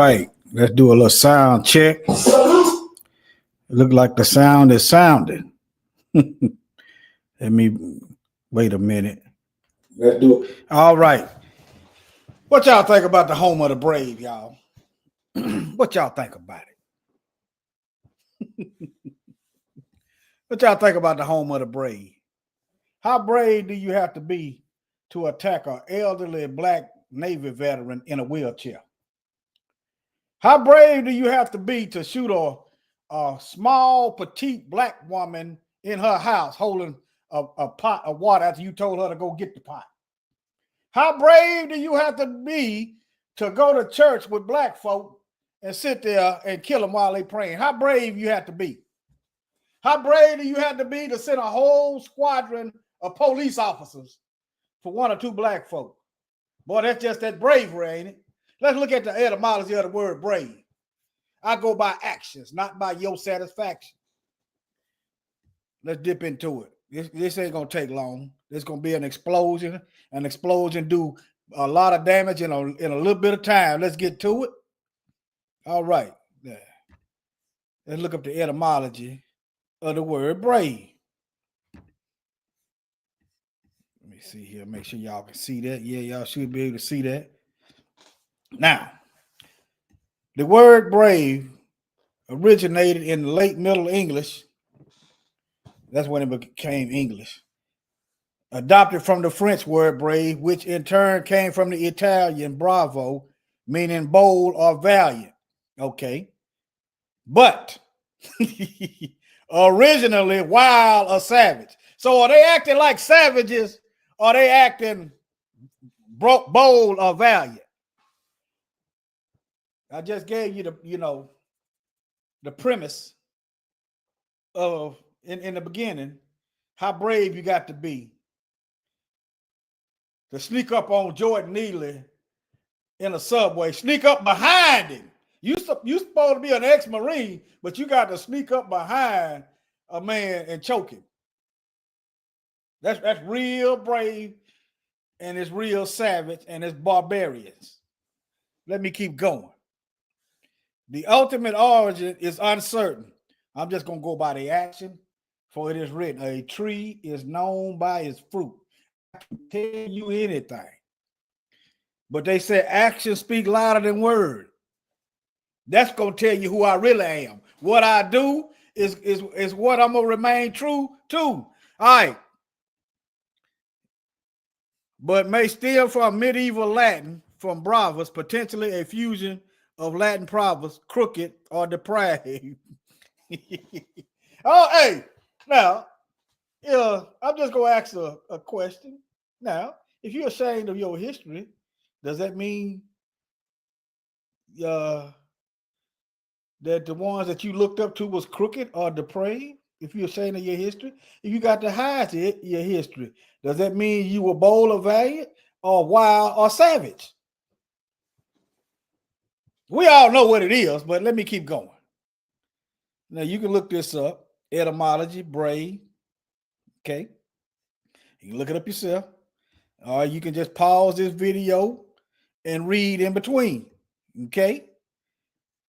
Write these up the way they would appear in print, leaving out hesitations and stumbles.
right, let's do a little sound check. It look like the sound is sounding. Let me wait a minute. Let's do it. All right. What y'all think about the home of the brave, y'all? What y'all think about it? What y'all think about the home of the brave? How brave do you have to be to attack an elderly black Navy veteran in a wheelchair? How brave do you have to be to shoot a small, petite black woman in her house holding a pot of water after you told her to go get the pot? How brave do you have to be to go to church with black folk and sit there and kill them while they praying? How brave you have to be? How brave do you have to be to send a whole squadron of police officers for one or two black folk? Boy, that's just that bravery, ain't it? Let's look at the etymology of the word brave. I go by actions, not by your satisfaction. Let's dip into it. This ain't gonna take long. There's gonna be an explosion. An explosion do a lot of damage in a little bit of time. Let's get to it. All right. Let's look up the etymology of the word brave. Let me see here. Make sure y'all can see that. Yeah, y'all should be able to see that. Now, the word brave originated in the late Middle English. That's when it became English. Adopted from the French word brave, which in turn came from the Italian bravo, meaning bold or valiant. Okay. But originally wild or savage. So are they acting like savages or are they acting bold or valiant? I just gave you the premise of in the beginning, how brave you got to be to sneak up on Jordan Neely in a subway, sneak up behind him. You supposed to be an ex-Marine, but you got to sneak up behind a man and choke him. That's real brave, and it's real savage, and it's barbarians. Let me keep going. The ultimate origin is uncertain. I'm just going to go by the action, for it is written, a tree is known by its fruit. I can tell you anything. But they say actions speak louder than words. That's going to tell you who I really am. What I do is what I'm going to remain true to. All right. But may steal from medieval Latin, from bravus, potentially a fusion of Latin proverbs, crooked or depraved. Oh, hey, now, I'm just going to ask a question. Now, if you're ashamed of your history, does that mean that the ones that you looked up to was crooked or depraved? If you're ashamed of your history, if you got to hide your history, does that mean you were bold or valiant or wild or savage? We all know what it is, but let me keep going. Now you can look this up. Etymology, brave. Okay. You can look it up yourself. Or you can just pause this video and read in between. Okay.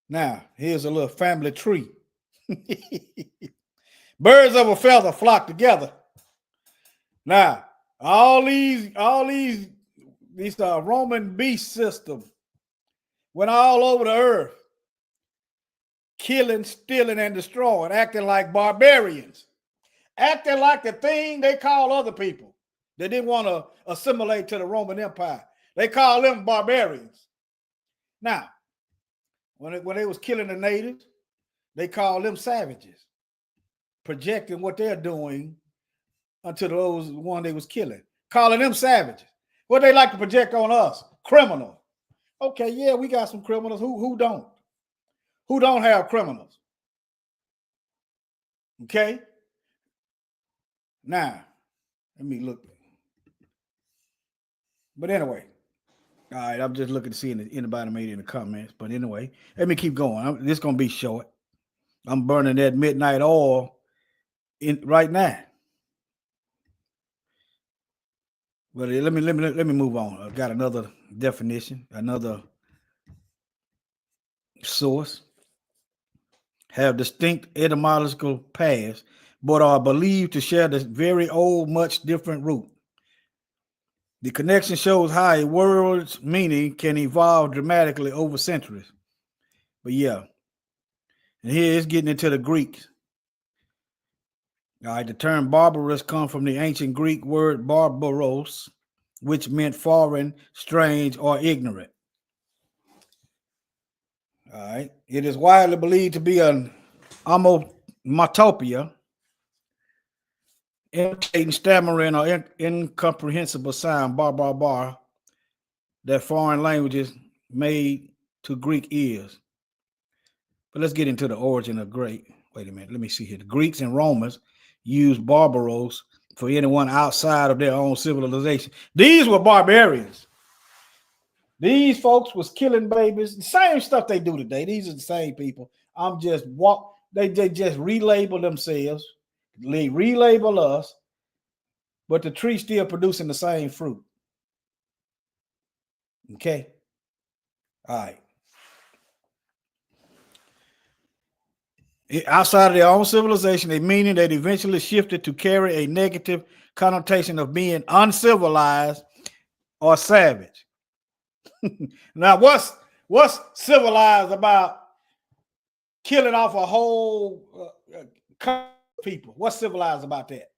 Now, here's a little family tree. Birds of a feather flock together. Now, all these Roman beast system went all over the earth, killing, stealing, and destroying, acting like barbarians, acting like the thing they call other people. They didn't want to assimilate to the Roman Empire. They call them barbarians. Now, when they was killing the natives, they call them savages, projecting what they're doing unto those one they was killing, calling them savages. What they like to project on us, criminals. Okay, yeah, we got some criminals. Who don't? Who don't have criminals? Okay. Now, let me look. But anyway, all right, I'm just looking to see if anybody made in the comments. But anyway, let me keep going. This is gonna be short. I'm burning that midnight oil right now. But let me move on. I've got another definition, another source, have distinct etymological paths, but are believed to share this very old, much different root. The connection shows how a word's meaning can evolve dramatically over centuries. But yeah, and here it's getting into the Greeks. All right, the term barbarous comes from the ancient Greek word barbaros, which meant foreign, strange, or ignorant. All right, it is widely believed to be an onomatopoeia, imitating stammering or incomprehensible sound, bar, that foreign languages made to Greek ears. But let's get into the origin of Greek. Wait a minute, let me see here. The Greeks and Romans used barbaros for anyone outside of their own civilization. These were barbarians. These folks was killing babies. The same stuff they do today. These are the same people. They just relabel themselves. They relabel us, but the tree's still producing the same fruit. Okay. All right. Outside of their own civilization, a meaning that eventually shifted to carry a negative connotation of being uncivilized or savage. Now, what's civilized about killing off a whole people? What's civilized about that?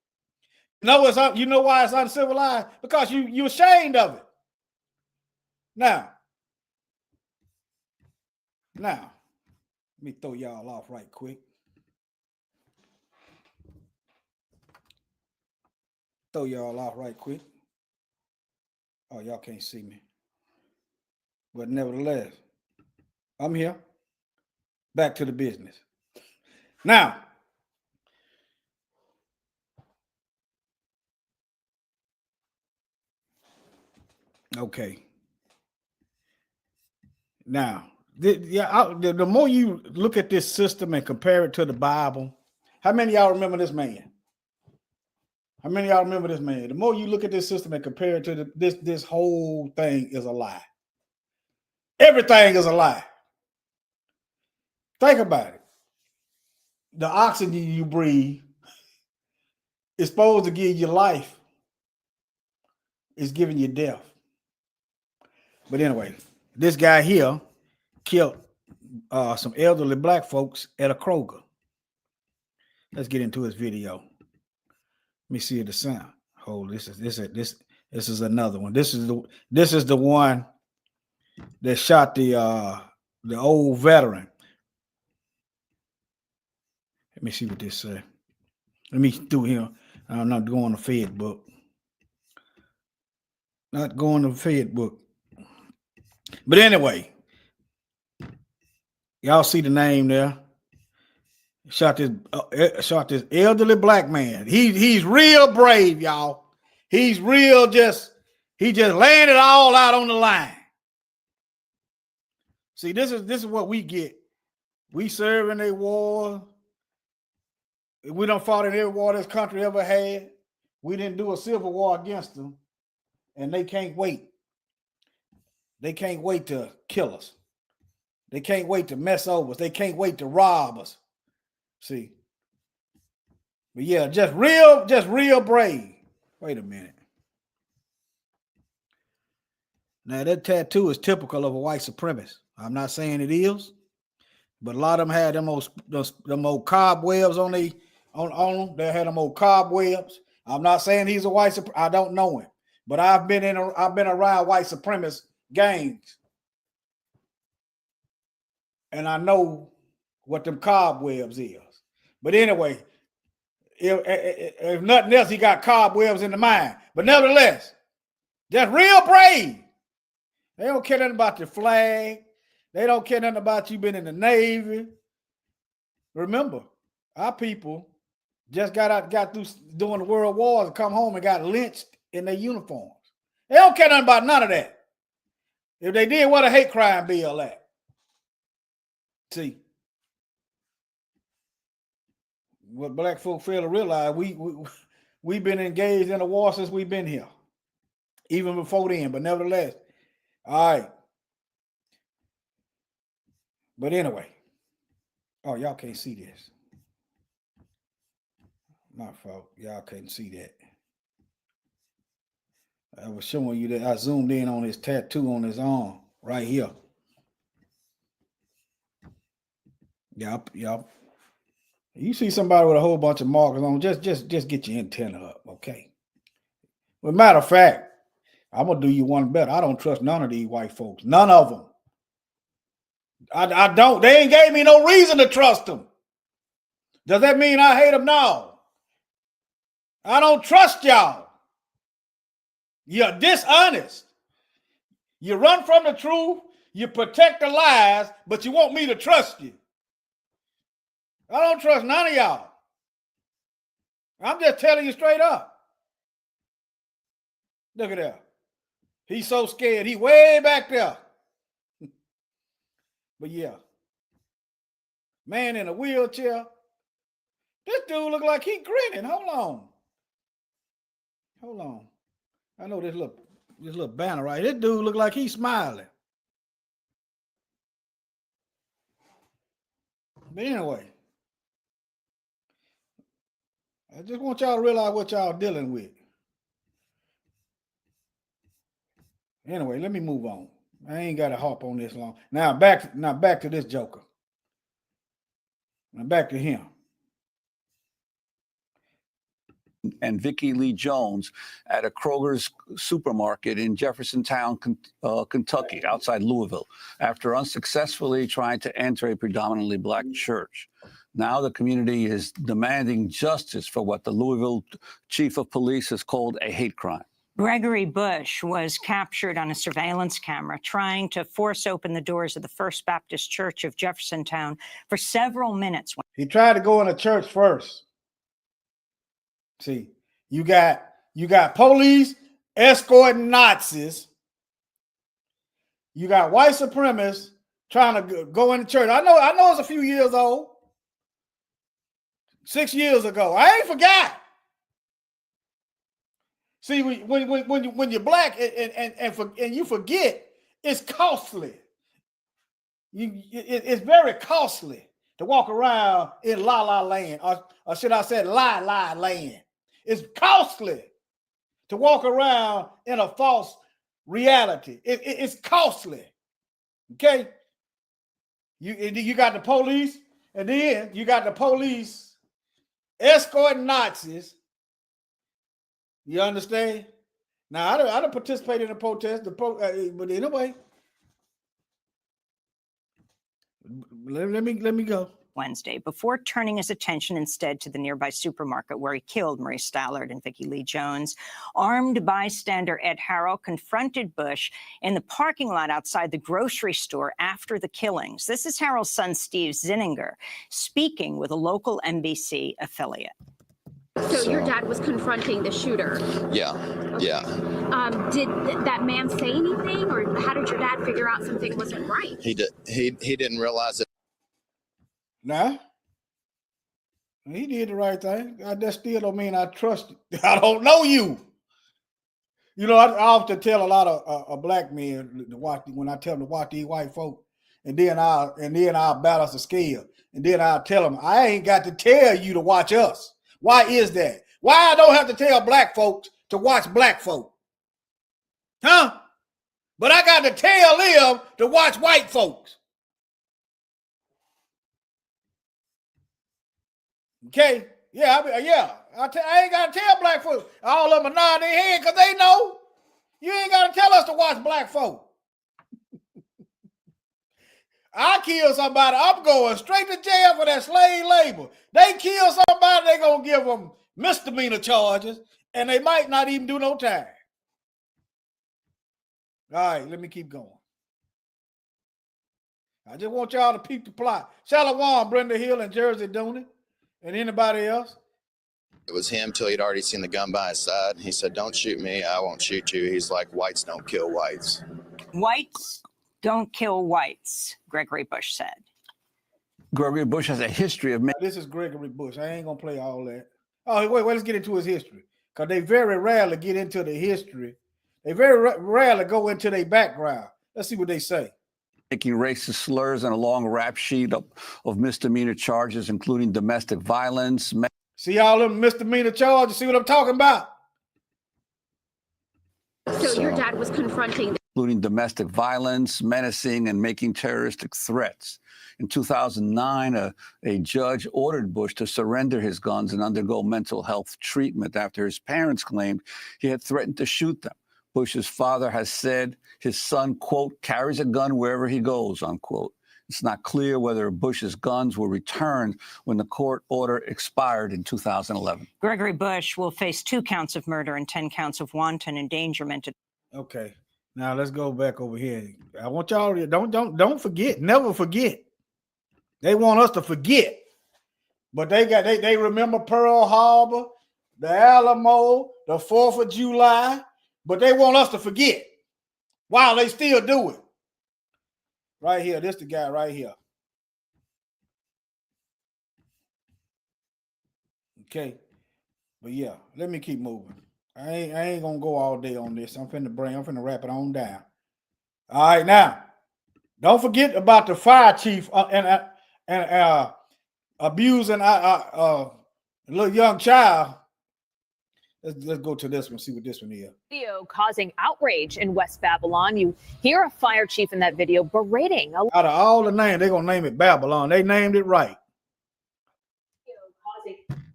You know why it's uncivilized? Because you're ashamed of it. Now, let me throw y'all off right quick. Oh, y'all can't see me. But nevertheless, I'm here. Back to the business. Now, okay. Now, the more you look at this system and compare it to the Bible, how many of y'all remember this man? The more you look at this system and compare it to this whole thing is a lie. Everything is a lie. Think about it. The oxygen you breathe is supposed to give you life. It's giving you death. But anyway, this guy here killed some elderly black folks at a Kroger. Let's get into his video. Let me see the sound. Oh, this is another one. This is the one that shot the old veteran. Let me see what this says. Let me do here. I'm not going to Fed book. Not going to Fed book. But anyway, y'all see the name there. Shot this elderly black man. He's real brave, y'all. He just laying it all out on the line. See, this is what we get. We serve in a war. We done fought in every war this country ever had. We didn't do a civil war against them, and they can't wait. They can't wait to kill us. They can't wait to mess over us. They can't wait to rob us. See, but yeah, just real brave. Wait a minute. Now that tattoo is typical of a white supremacist. I'm not saying it is, but a lot of them had them old cobwebs on them. They had them old cobwebs. I'm not saying he's a white supremacist. I don't know him, but I've been around white supremacist gangs, and I know what them cobwebs is. But anyway, if nothing else, he got cobwebs in the mind. But nevertheless, just real brave. They don't care nothing about your flag. They don't care nothing about you being in the Navy. Remember, our people just got through doing the world wars and come home and got lynched in their uniforms. They don't care nothing about none of that. If they did, what a hate crime bill at? See, what black folk fail to realize, we've been engaged in a war since we've been here, even before then. But nevertheless, all right. But anyway, oh, y'all can't see this. My fault. Y'all couldn't see that. I was showing you that I zoomed in on his tattoo on his arm right here. Yep. You see somebody with a whole bunch of markers on, just get your antenna up, okay? Well, matter of fact, I'm gonna do you one better. I don't trust none of these white folks. None of them. I don't. They ain't gave me no reason to trust them. Does that mean I hate them? No. I don't trust y'all. You're dishonest. You run from the truth. You protect the lies, but you want me to trust you. I don't trust none of y'all. I'm just telling you straight up. Look at that. He's so scared. He way back there. But yeah. Man in a wheelchair. This dude look like he grinning. Hold on. I know this little banner right. This dude look like he's smiling. But anyway, I just want y'all to realize what y'all dealing with. Anyway, let me move on. I ain't got to harp on this long. Now back to this joker. Now back to him. And Vicki Lee Jones at a Kroger's supermarket in Jeffersontown, Kentucky, outside Louisville, after unsuccessfully trying to enter a predominantly black church. Now the community is demanding justice for what the Louisville chief of police has called a hate crime. Gregory Bush was captured on a surveillance camera trying to force open the doors of the First Baptist Church of Jeffersontown for several minutes. He tried to go in a church first. See, you got police escorting Nazis. You got white supremacists trying to go in the church. I know it's a few years old. 6 years ago. I ain't forgot. See, when you're black and you forget, it's costly. It's very costly to walk around in la la land, or should I say lie land. It's costly to walk around in a false reality. It's costly. Okay, you got the police, and then you got the police escorting Nazis. You understand? Now, I don't participate in the protest, but anyway, let me go. Wednesday, before turning his attention instead to the nearby supermarket where he killed Maurice Stallard and Vicki Lee Jones. Armed bystander Ed Harrell confronted Bush in the parking lot outside the grocery store after the killings. This is Harrell's son, Steve Zinninger, speaking with a local NBC affiliate. So your dad was confronting the shooter? Yeah, okay. Yeah. Did that man say anything, or how did your dad figure out something wasn't right? He didn't realize it. Nah, he did the right thing. That still don't mean I trust you. I don't know you. You know, I often tell a lot of black men to watch when I tell them to watch these white folk, and then I'll balance the scale, and then I'll tell them I ain't got to tell you to watch us. Why is that? Why I don't have to tell black folks to watch black folk? Huh? But I got to tell them to watch white folks. Okay? Yeah, I ain't got to tell black folks. All of them are nodding their head because they know. You ain't got to tell us to watch black folk. I kill somebody, I'm going straight to jail for that slave labor. They kill somebody, they going to give them misdemeanor charges, and they might not even do no time. All right, let me keep going. I just want y'all to peep the plot. Shalom, Brenda Hill and Jersey Dooney, and anybody else? It was him till he'd already seen the gun by his side. He said, "Don't shoot me, I won't shoot you." He's like, "Whites don't kill whites." Whites don't kill whites, Gregory Bush said. Gregory Bush has a history of... This is Gregory Bush. I ain't going to play all that. Oh, wait, let's get into his history. Because they very rarely get into the history. They very rarely go into their background. Let's see what they say. making racist slurs and a long rap sheet of misdemeanor charges, including domestic violence. See all them misdemeanor charges? See what I'm talking about? So your dad was confronting. Including domestic violence, menacing, and making terroristic threats. In 2009, a judge ordered Bush to surrender his guns and undergo mental health treatment after his parents claimed he had threatened to shoot them. Bush's father has said his son, quote, carries a gun wherever he goes, unquote. It's not clear whether Bush's guns were returned when the court order expired in 2011. Gregory Bush will face 2 counts of murder and 10 counts of wanton endangerment. Okay. Now let's go back over here. I want y'all to don't forget, never forget. They want us to forget. But they remember Pearl Harbor, the Alamo, the 4th of July, but they want us to forget. Wow, they still do it. Right here, this the guy right here. Okay. But yeah, let me keep moving. I ain't gonna go all day on this. I'm finna wrap it on down. All right, now, don't forget about the fire chief and abusing a little young child. Let's go to this one, see what this one is. Video causing outrage in West Babylon. You hear a fire chief in that video berating a out of all the names, they're gonna name it Babylon. They named it right.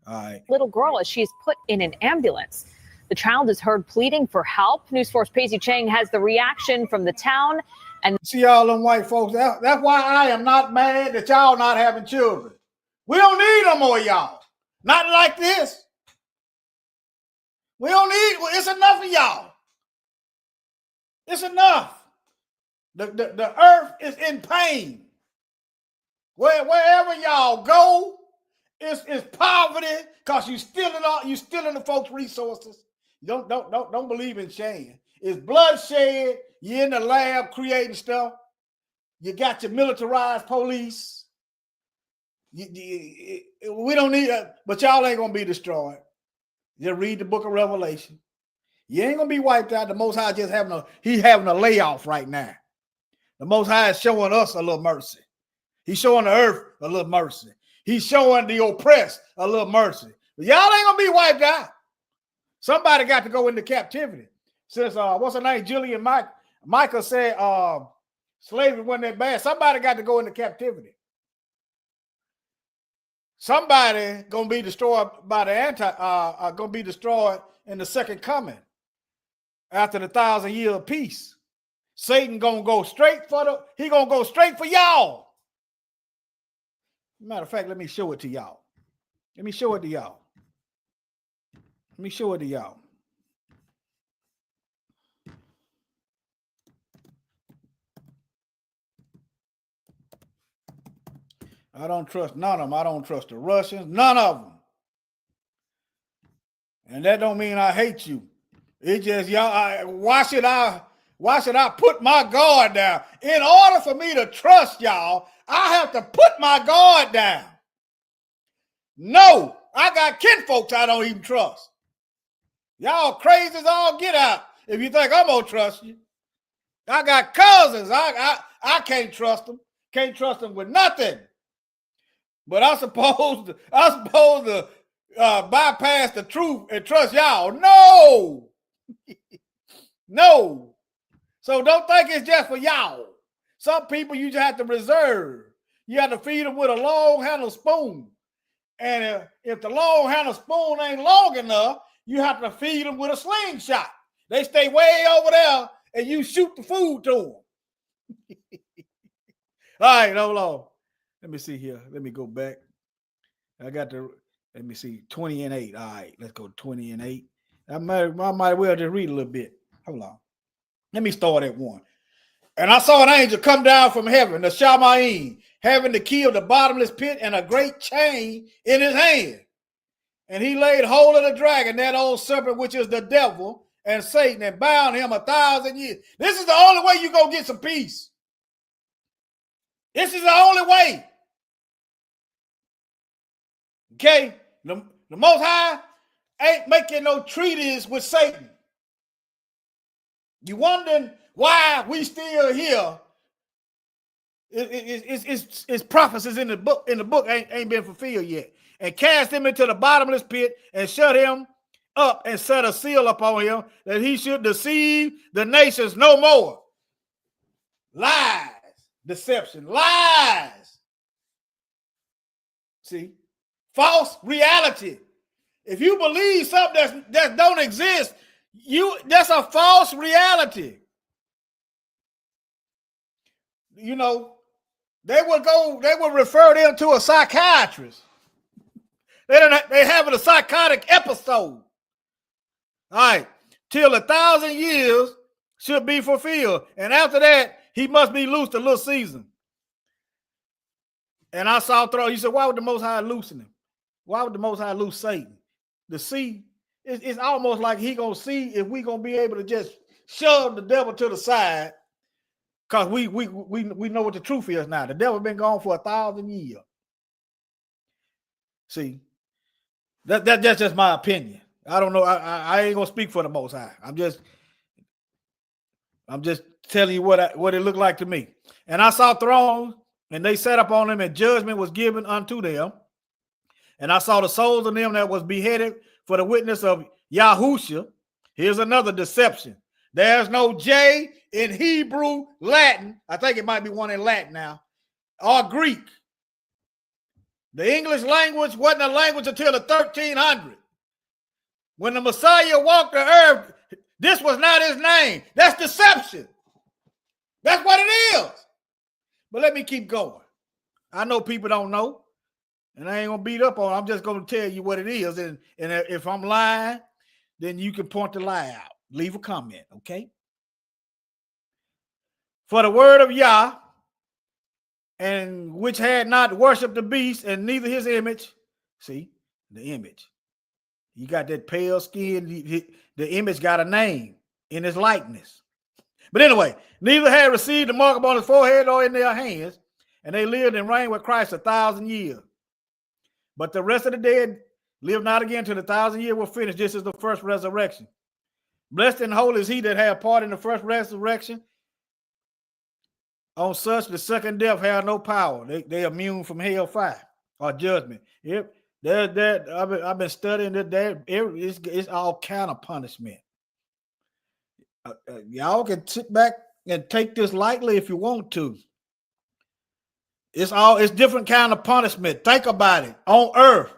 All right. little girl as she is put in an ambulance. The child is heard pleading for help. News 4's Pacey Chang has the reaction from the town. And see all them white folks. That's why I am not mad that y'all not having children. We don't need no more y'all. Not like this. We don't need. It's enough of y'all. It's enough. The earth is in pain. Wherever y'all go, it's poverty because you stealing the folks' resources. Don't believe in shame. It's bloodshed. You're in the lab creating stuff. You got your militarized police. We don't need it, but y'all ain't gonna be destroyed. Just read the book of Revelation. You ain't gonna be wiped out. The Most High just having a layoff right now. The Most High is showing us a little mercy. He's showing the earth a little mercy. He's showing the oppressed a little mercy. But y'all ain't gonna be wiped out. Somebody got to go into captivity. Since what's her name? Jillian Michael said slavery wasn't that bad. Somebody got to go into captivity. Somebody gonna be destroyed by the gonna be destroyed in the second coming after the 1,000 year of peace. Satan gonna go straight for y'all. Matter of fact, let me show it to y'all. Let me show it to y'all. I don't trust none of them. I don't trust the Russians, none of them. And that don't mean I hate you. It just y'all. Why should I put my guard down? In order for me to trust y'all, I have to put my guard down. No, I got kinfolks I don't even trust. Y'all crazy as all get out. If you think I'm gonna trust you, I got cousins. I can't trust them. Can't trust them with nothing. But I supposed to bypass the truth and trust y'all. No. No. So don't think it's just for y'all. Some people you just have to reserve. You have to feed them with a long handle spoon. And if the long handle spoon ain't long enough, you have to feed them with a slingshot. They stay way over there and you shoot the food to them. All right, hold on. Let me see here. Let me go back. Let me see, 20 and 8. All right, let's go 20 and 8. I might well just read a little bit. Hold on. Let me start at 1. And I saw an angel come down from heaven, the Shamaim, having the key of the bottomless pit and a great chain in his hand. And he laid hold of the dragon, that old serpent, which is the devil and Satan, and bound him 1,000 years. This is the only way you're going to get some peace. This is the only way. Okay? The Most High ain't making no treaties with Satan. You wondering why we still here It's prophecies in the book. In the book ain't been fulfilled yet. And cast him into the bottomless pit and shut him up and set a seal upon him that he should deceive the nations no more. Lies, deception, lies. See, false reality. If you believe something that don't exist, that's a false reality. You know, they would refer them to a psychiatrist. They having a psychotic episode. All right, till 1,000 years should be fulfilled, and after that, he must be loosed a little season. And I saw throw. You said, why would the Most High loosen him? Why would the Most High loose Satan? To see, it's almost like he gonna see if we gonna be able to just shove the devil to the side, because we know what the truth is now. The devil been gone for 1,000 years. See, that's just my opinion. I don't know. I ain't gonna speak for the Most High. I'm just telling you what it looked like to me. And I saw thrones, and they sat up on them, and judgment was given unto them. And I saw the souls of them that was beheaded for the witness of Yahusha. Here's another deception. There's no J in Hebrew, Latin. I think it might be one in Latin now, or Greek. The English language wasn't a language until the 1300s. When the Messiah walked the earth, this was not his name. That's deception. That's what it is. But let me keep going. I know people don't know, and I ain't going to beat up on it. I'm just going to tell you what it is. And if I'm lying, then you can point the lie out. Leave a comment, okay? For the word of Yah, and which had not worshipped the beast, and neither his image. See, the image. You got that pale skin. The image got a name in his likeness. But anyway, neither had received the mark upon his forehead or in their hands, and they lived and reigned with Christ 1,000 years. But the rest of the dead lived not again till the 1,000 years were finished. This is the first resurrection. Blessed and holy is he that had part in the first resurrection. On such, the second death have no power. They immune from hell fire or judgment. Yep. I've been studying that. It's all kind of punishment. Y'all can sit back and take this lightly if you want to. It's different kind of punishment. Think about it. On earth,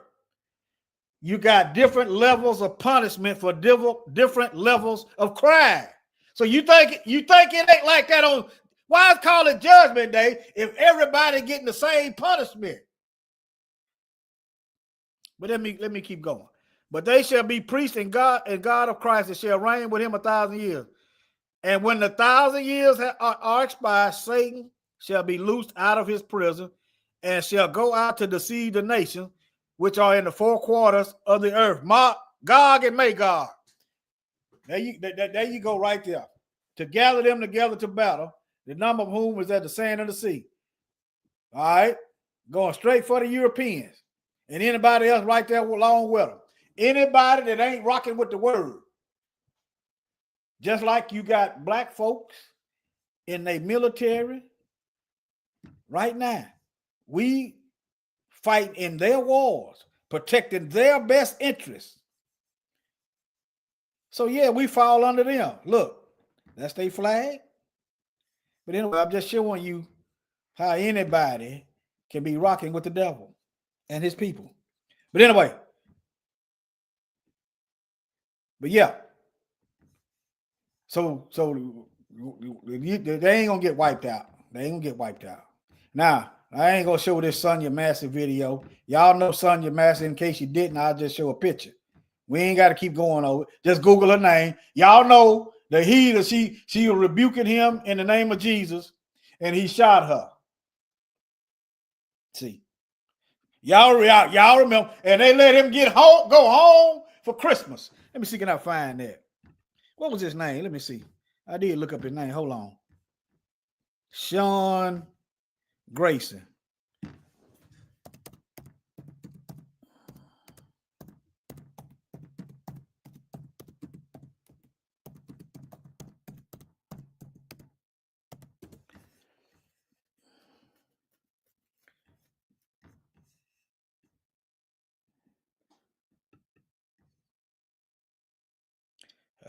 you got different levels of punishment for different levels of crime. So you think it ain't like that on? Why is call it Judgment Day if everybody getting the same punishment? But let me keep going. But they shall be priests and God of Christ, and shall reign with him 1,000 years. And when the 1,000 years are expired, Satan shall be loosed out of his prison, and shall go out to deceive the nations which are in the four quarters of the earth. Gog and Magog. There you go right there. To gather them together to battle, the number of whom is at the sand of the sea. All right? Going straight for the Europeans. And anybody else right there along with them. Anybody that ain't rocking with the word. Just like you got black folks in their military right now. We fight in their wars, protecting their best interests. So yeah, we fall under them. Look, that's their flag. But anyway, I'm just showing you how anybody can be rocking with the devil and his people. But anyway, yeah. So they ain't gonna get wiped out. They ain't gonna get wiped out. Now, I ain't gonna show this Sonya Massey video. Y'all know Sonya Massey. In case you didn't, I'll just show a picture. We ain't got to keep going over. Just Google her name. Y'all know that she was rebuking him in the name of Jesus, and he shot her. See, y'all remember, and they let him go home for Christmas. Let me see, can I find that? What was his name? Let me see. I did look up his name. Hold on. Sean Grayson.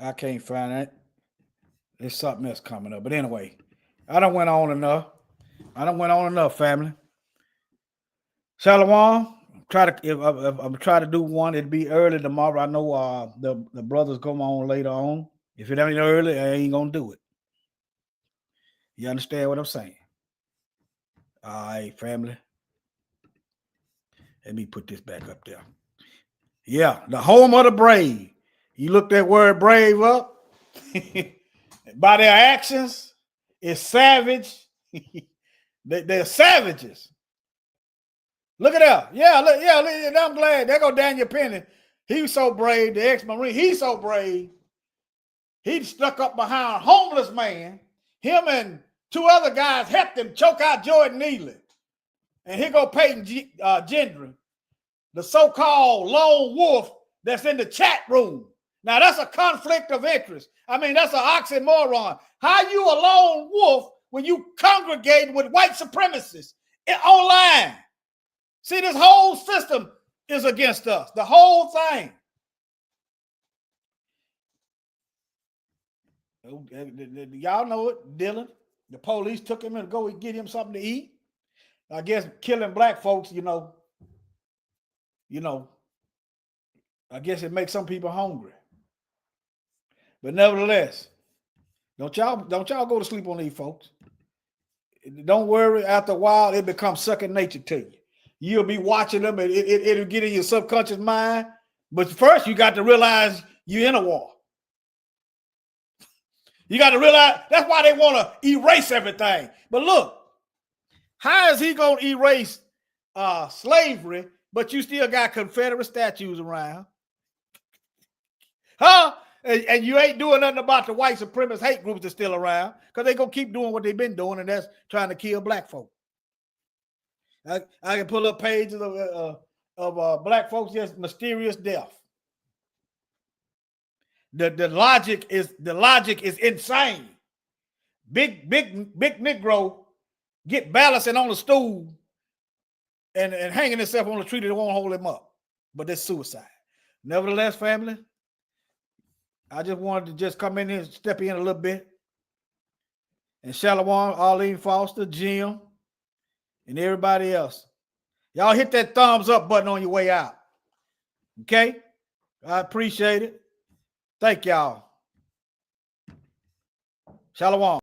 I can't find it. There's something else coming up. But anyway, I done went on enough, family. Shalom. I'm try to do one. It'll be early tomorrow. I know the brothers come on later on. If it ain't early, I ain't gonna do it. You understand what I'm saying? All right, family. Let me put this back up there. Yeah, the home of the brave. You look that word brave up. By their actions, it's savage. They're savages. Look at that. Yeah, I'm glad. There go Daniel Penny. He was so brave, the ex-Marine. He's so brave. He stuck up behind a homeless man. Him and two other guys helped him choke out Jordan Neely. And here go Peyton Gendron, the so-called lone wolf that's in the chat room. Now, that's a conflict of interest. I mean, that's an oxymoron. How you a lone wolf when you congregating with white supremacists online? See, this whole system is against us. The whole thing. Y'all know it, Dylan. The police took him and go get him something to eat. I guess killing black folks, I guess it makes some people hungry. But nevertheless, don't y'all go to sleep on these folks. Don't worry, after a while, it becomes second nature to you. You'll be watching them, and it'll get in your subconscious mind. But first, you got to realize you're in a war. You got to realize that's why they want to erase everything. But look, how is he going to erase slavery, but you still got Confederate statues around? Huh? And you ain't doing nothing about the white supremacist hate groups that's still around, because they're going to keep doing what they've been doing, and that's trying to kill black folk. I can pull up pages of black folks just mysterious death. The logic is insane. Big Negro get balancing on the stool and hanging himself on the tree that won't hold him up. But that's suicide. Nevertheless, family, I just wanted to just come in here and step in a little bit. And Shalom, Arlene Foster, Jim, and everybody else. Y'all hit that thumbs up button on your way out. Okay? I appreciate it. Thank y'all. Shalom.